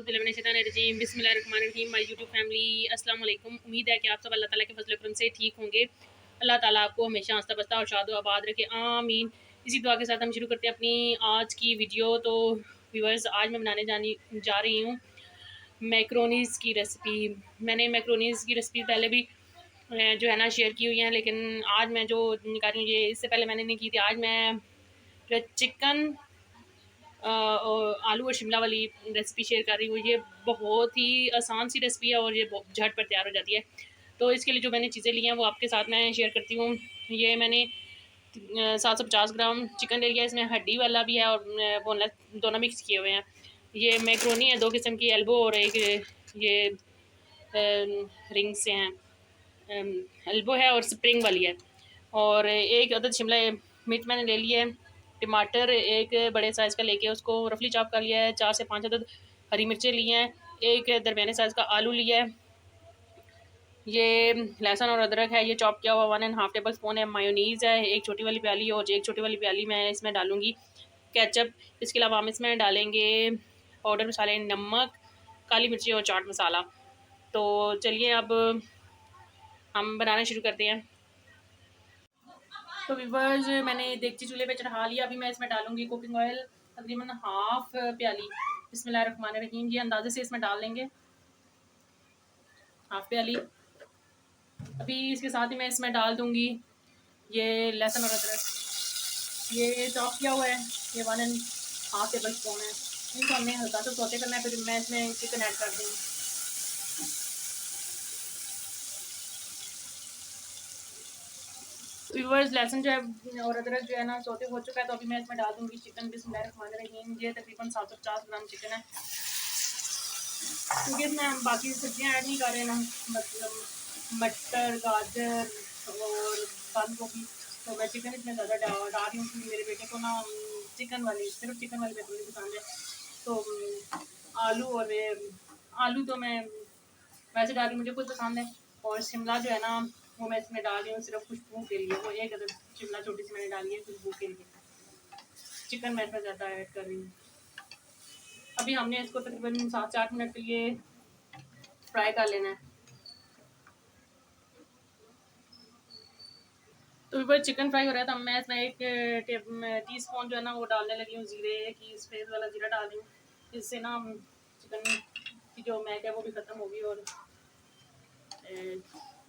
औज़ुबिल्लाहिमिनश्शैतानिर्रजीम बिस्मिल्लाहिर्रहमानिर्रहीम। My YouTube family अस्सलाम वालेकुम। उम्मीद है कि आप सब अल्लाह ताला के फजल करम से ठीक होंगे। अल्लाह ताला आपको हमेशा हंसता बसता और शादो आबाद रखे, आमीन। इसी दुआ के साथ हम शुरू करते हैं अपनी आज की वीडियो। तो व्यूअर्स, आज मैं बनाने जा रही हूँ मैक्रोनीज़ की रेसिपी। मैंने मैक्रोनीज़ की रेसिपी पहले भी जो है ना शेयर की हुई है, लेकिन आज मैं जो निकाल रही हूँ ये इससे पहले मैंने नहीं की थी। आज मैं जो चिकन आलू और शिमला वाली रेसिपी शेयर कर रही हूँ। ये बहुत ही आसान सी रेसिपी है और ये झट पर तैयार हो जाती है। तो इसके लिए जो मैंने चीज़ें ली हैं वो आपके साथ मैं शेयर करती हूँ। ये मैंने 750 ग्राम चिकन ले लिया। इसमें हड्डी वाला भी है और बोनलेस, दोनों मिक्स किए हुए हैं। ये मैक्रोनी है, 2 किस्म की, एल्बो और एक ये रिंग से हैं। एल्बो है और स्प्रिंग वाली है। और एक अदद शिमला मिर्च मैंने ले लिया है। टमाटर एक बड़े साइज़ का लेके उसको रफली चॉप कर लिया है। 4 से 5 अदद हरी मिर्चें ली हैं। एक दरमियाने साइज़ का आलू लिया है। ये लहसुन और अदरक है, ये चॉप किया हुआ। 1½ टेबल स्पून है मायोनीज़ है, एक छोटी वाली प्याली, और एक छोटी वाली प्याली मैं इसमें डालूँगी केचप। इसके अलावा हम इसमें डालेंगे पाउडर मसाले, नमक, काली मिर्ची और चाट मसाला। तो चलिए अब हम बनाना शुरू करते हैं। तो व्यूअर्स, मैंने देगची चूल्हे पे चढ़ा लिया। अभी मैं इसमें डालूंगी कुकिंग ऑयल, तकरीबन हाफ प्याली। बिस्मिल्लाहिर्रहमानिर्रहीम। ये अंदाजे से इसमें डाल लेंगे, हाफ प्याली। अभी इसके साथ ही मैं इसमें डाल दूंगी ये लहसुन और अदरक, ये चॉप किया हुआ है। ये 1½ टेबल स्पून है। इनको हमने हल्का सा सौते करना है, फिर मैं इसमें चिकन ऐड कर दूँगी। व्यूअर्स, लहसुन जो है और अदरक जो है ना सौते हो चुका है, तो अभी मैं इसमें डाल दूँगी चिकन। बिस्मिल्लाहिर्रहमानिर्रहीम। ये तकरीबन 750 ग्राम चिकन है, क्योंकि इसमें हम बाकी सब्जियां ऐड नहीं कर रहे ना, मतलब मटर, गाजर और बंद गोभी। तो मैं चिकन इसमें ज़्यादा डाल रही हूँ क्योंकि मेरे बेटे को ना चिकन वाली, सिर्फ चिकन वाली मैक्रोनी पसंद है। तो आलू और आलू तो मैं वैसे डाल रही हूँ, मुझे खुद पसंद है। और शिमला जो है ना वो मैं इसमें डाल रही हूँ सिर्फ खुशबू के लिए। वो एक अदर शिमला छोटी सी मैंने डाली है खुशबू के लिए। चिकन मैं इसमें ज़्यादा ऐड कर रही हूँ। अभी हमने इसको तकरीबन 7 से 8 मिनट के लिए फ्राई कर लेना है। तो ऊपर चिकन फ्राई हो रहा है, तो मैं इसमें एक टीस्पून जो है ना वो डालने लगी हूँ जीरे की, सफ़ेद वाला जीरा डाल रही हूँ। इससे ना चिकन की जो महक है वो भी ख़त्म होगी और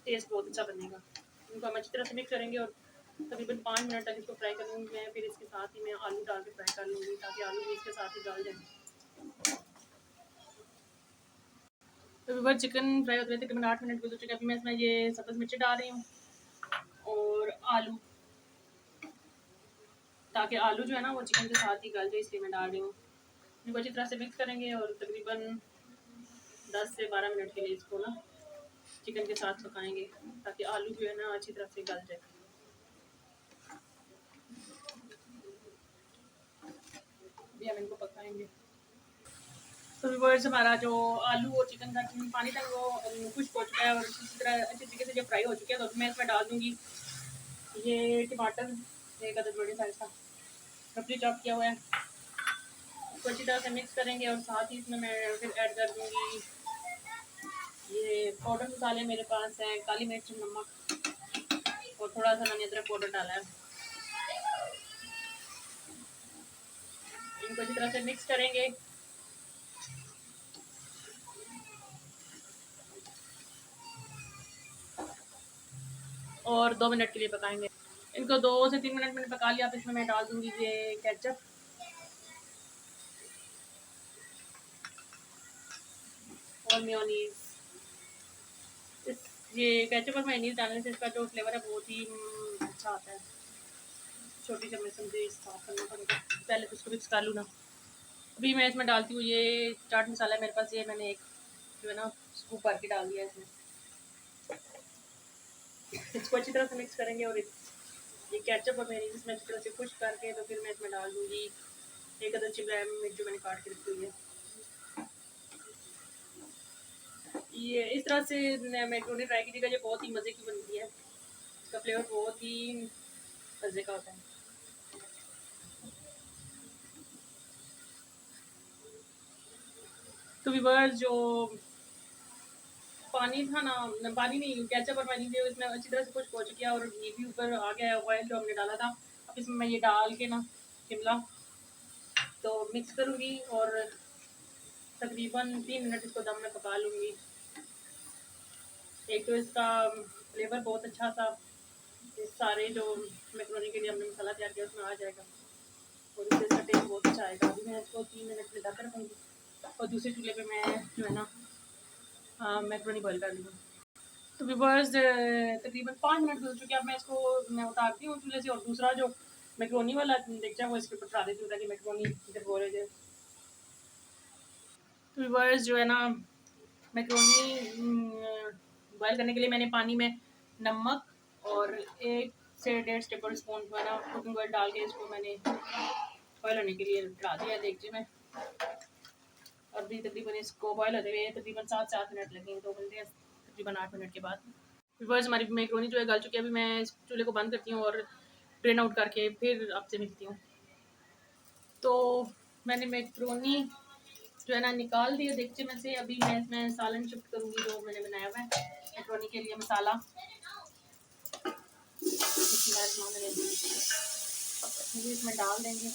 टेस्ट बहुत अच्छा बनेगा। इनको हम अच्छी तरह से मिक्स करेंगे और तकरीबन 5 मिनट तक इसको फ्राई करूँगी मैं। फिर इसके साथ ही मैं आलू डाल के फ्राई कर लूँगी, ताकि आलू भी इसके साथ ही डाल जाए। तो ऊपर चिकन फ्राई होते हुए तकरीबन 8 मिनट गुजर चुके हैं। अभी मैं इसमें ये सब्ज़ मिर्ची डाल रही हूँ और आलू, ताकि आलू जो है ना वो चिकन के साथ ही गल जाए, इसलिए मैं डाल रही हूँ। इनको अच्छी तरह से मिक्स करेंगे और तकरीबन 10 से 12 मिनट के लिए इसको ना चिकन के साथ पकाएंगे, ताकि आलू जो है ना अच्छी तरह से गल जाए। अभी हम इनको पकाएंगे। तो व्यूअर्स, हमारा जो आलू और चिकन का पानी था वो खुश्क हो चुका है और इसी तरह अच्छी तरीके से जब फ्राई हो चुके हैं, तो मैं इसमें डाल दूँगी ये टमाटर, एक अदद बड़े साइज़ का रफली चॉप किया हुआ है। इसको अच्छी तरह से मिक्स करेंगे और साथ ही इसमें मैं फिर ऐड कर दूँगी ये पाउडर मसाले। मेरे पास है काली मिर्च, नमक और थोड़ा सा मैंने अदरक पाउडर डाला है। इनको अच्छी तरह से मिक्स करेंगे और 2 मिनट के लिए पकाएंगे। इनको 2 से 3 मिनट मैंने पका लिया। अब इसमें मैं डाल दूँगी ये केचप और मेयोनीज़। ये केचप और मेयोनीज़ डालने से इसका जो फ्लेवर है बहुत ही अच्छा आता है। छोटी चम्मच से मुझे साफ़ करना पड़ेगा, पहले तो इसको मिक्स कर लूँ ना। अभी मैं इसमें डालती हूँ ये चाट मसाला है मेरे पास। ये मैंने एक जो है ना स्कूप भर के डाल दिया है इसमें। इसको अच्छी तरह से मिक्स करेंगे और ये केचप और मेयोनीज़ इसमें अच्छी तरह से खुश करके तो फिर मैं इसमें डाल दूँगी एक अदद शिमला मिर्च जो मैंने काट के रखी हुई है। ये इस तरह से मैक्रोनी ट्राई कीजिएगा, ये बहुत ही मज़े की बनती है। इसका फ्लेवर बहुत ही मज़े का होता है। तो तो व्यूअर्स जो पानी था ना, पानी नहीं, केचप और पानी थे, इसमें अच्छी तरह से कुछ हो चुकी है और ये भी ऊपर आ गया है ऑयल जो हमने डाला था। अब इसमें मैं ये डाल के ना शिमला तो मिक्स करूँगी और तकरीबन 3 मिनट इसको दम में पका लूँगी। एक तो इसका फ्लेवर बहुत अच्छा सा इस सारे जो मैक्रोनी के लिए हमने मसाला तैयार किया उसमें आ जाएगा और इससे इसका टेस्ट बहुत अच्छा आएगा। अभी मैं इसको 3 मिनट में ढक रखूँगी और दूसरे चूल्हे पे मैं जो है ना मैक्रोनी बॉयल कर लूँगी। तो व्यूअर्स तकरीबन 5 मिनट गुजर चुके हैं। अब मैं उतारती हूँ चूल्हे से और दूसरा जो मैक्रोनी वाला देख वो इसके ऊपर चढ़ा देती हूँ ताकि मैक्रोनी इधर हो रहे जाए। तो व्यूअर्स जो है ना मैक्रोनी बॉयल करने के लिए मैंने पानी में नमक और 1 से 1.5 टेबल स्पून जो है ना कुकिंग ऑयल डाल के इसको मैंने बॉयल होने के लिए डाल दिया है देखिए में। अभी तकरीबन इसको बॉयल होते हुए तकरीबन 7 लगेंगे, 2 घंटे तकरीबन 8 मिनट के बाद। व्यूअर्स हमारी मैक्रोनी जो है गल चुकी है। अभी मैं इस चूल्हे को बंद करती हूँ और ड्रेन आउट करके फिर आपसे मिलती हूँ। तो मैंने मैक्रोनी जो है ना निकाल दिया देखते में से। अभी मैं इसमें सालन शिफ्ट करूँगी जो मैंने बनाया हुआ है मैक्रोनी के लिए मसाला। इसमें डाल देंगे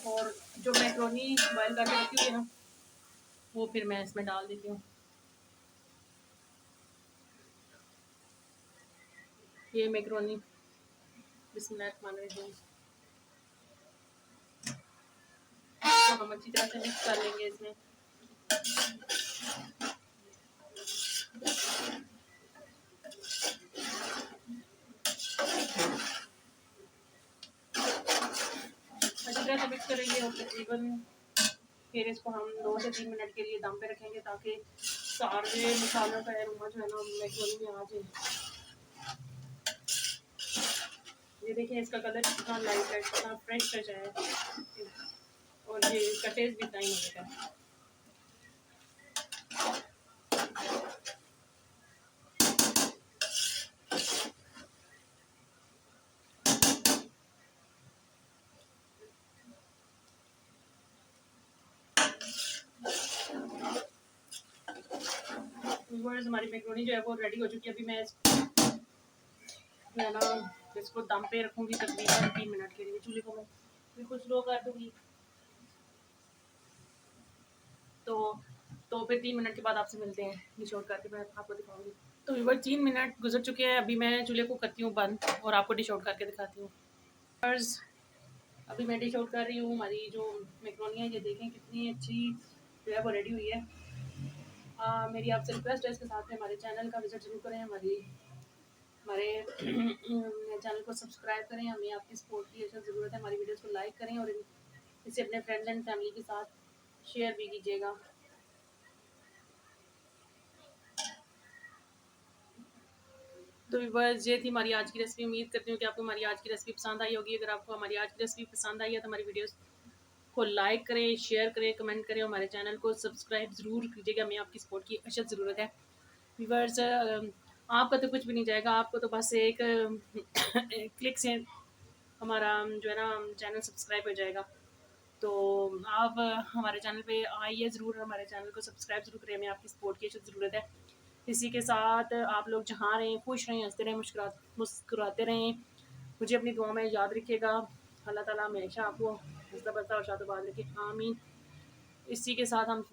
और जो मैक्रोनी बॉयल करके रखी हुई है ना वो फिर मैं इसमें डाल देती हूँ। ये मैक्रोनी बिस्मिल्लाहिर्रहमानिर्रहीम तो हम अच्छी तरह से मिक्स कर लेंगे इसमें। अच्छी तरह से मिक्स करेंगे और तकरीबन फिर इसको हम 2 से 3 मिनट के लिए दम पे रखेंगे ताकि सारे मसालों का अरोमा जो है ना मैक्रोनी में आ जाए। ये देखिए इसका कलर कितना लाइट है, कितना फ्रेश टच है और ये इसका टेस्ट भी इतना ही मज़े का। व्यूअर्स हमारी मैक्रोनी जो है वो रेडी हो चुकी है। अभी मैं ना इसको दम पे रखूँगी तकरीबन 3 मिनट के लिए। चूल्हे को मैं बिल्कुल स्लो कर दूँगी तो फिर 3 मिनट के बाद आपसे मिलते हैं। डिश आउट करके मैं आपको दिखाऊंगी। तो व्यूअर 3 मिनट गुजर चुके हैं। अभी मैं चूल्हे को करती हूँ बंद और आपको डिश आउट करके दिखाती हूँ। अभी मैं डिश आउट कर रही हूँ। हमारी जो मैक्रोनी है ये देखें कितनी अच्छी जो है वो रेडी हुई है। मेरी आपसे रिक्वेस्ट है इसके साथ में हमारे चैनल का विजिट जरूर करें, हमारे चैनल को सब्सक्राइब करें। हमें आपकी सपोर्ट की अच्छा ज़रूरत है। हमारी वीडियोस को लाइक करें और इसे अपने फ्रेंड्स एंड फैमिली के साथ शेयर भी कीजिएगा। तो व्यूअर्स ये थी हमारी आज की रेसिपी। उम्मीद करती हूँ कि आपको हमारी आज की रेसिपी पसंद आई होगी। अगर आपको हमारी आज की रेसिपी पसंद आई है तो हमारी वीडियोस को लाइक करें, शेयर करें, कमेंट करें और हमारे चैनल को सब्सक्राइब ज़रूर कीजिएगा। हमें आपकी सपोर्ट की अशद ज़रूरत है। व्यूअर्स आपका तो कुछ भी नहीं जाएगा, आपको तो बस एक क्लिक से हमारा जो है ना चैनल सब्सक्राइब हो जाएगा। तो आप हमारे चैनल पे आइए ज़रूर, हमारे चैनल को सब्सक्राइब ज़रूर करें। हमें आपकी सपोर्ट की अशद ज़रूरत है। इसी के साथ आप लोग जहाँ रहें खुश रहें, हंसते रहें, मुस्कुराते रहें। मुझे अपनी दुआ में याद रखिएगा। अल्लाह ताला हमेशा आपको हंसता बसता और शादोबाद रखे, आमीन। इसी के साथ हम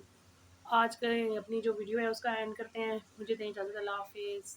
आज के अपनी जो वीडियो है उसका एंड करते हैं। मुझे दें इजाज़त। अल्लाह हाफिज़।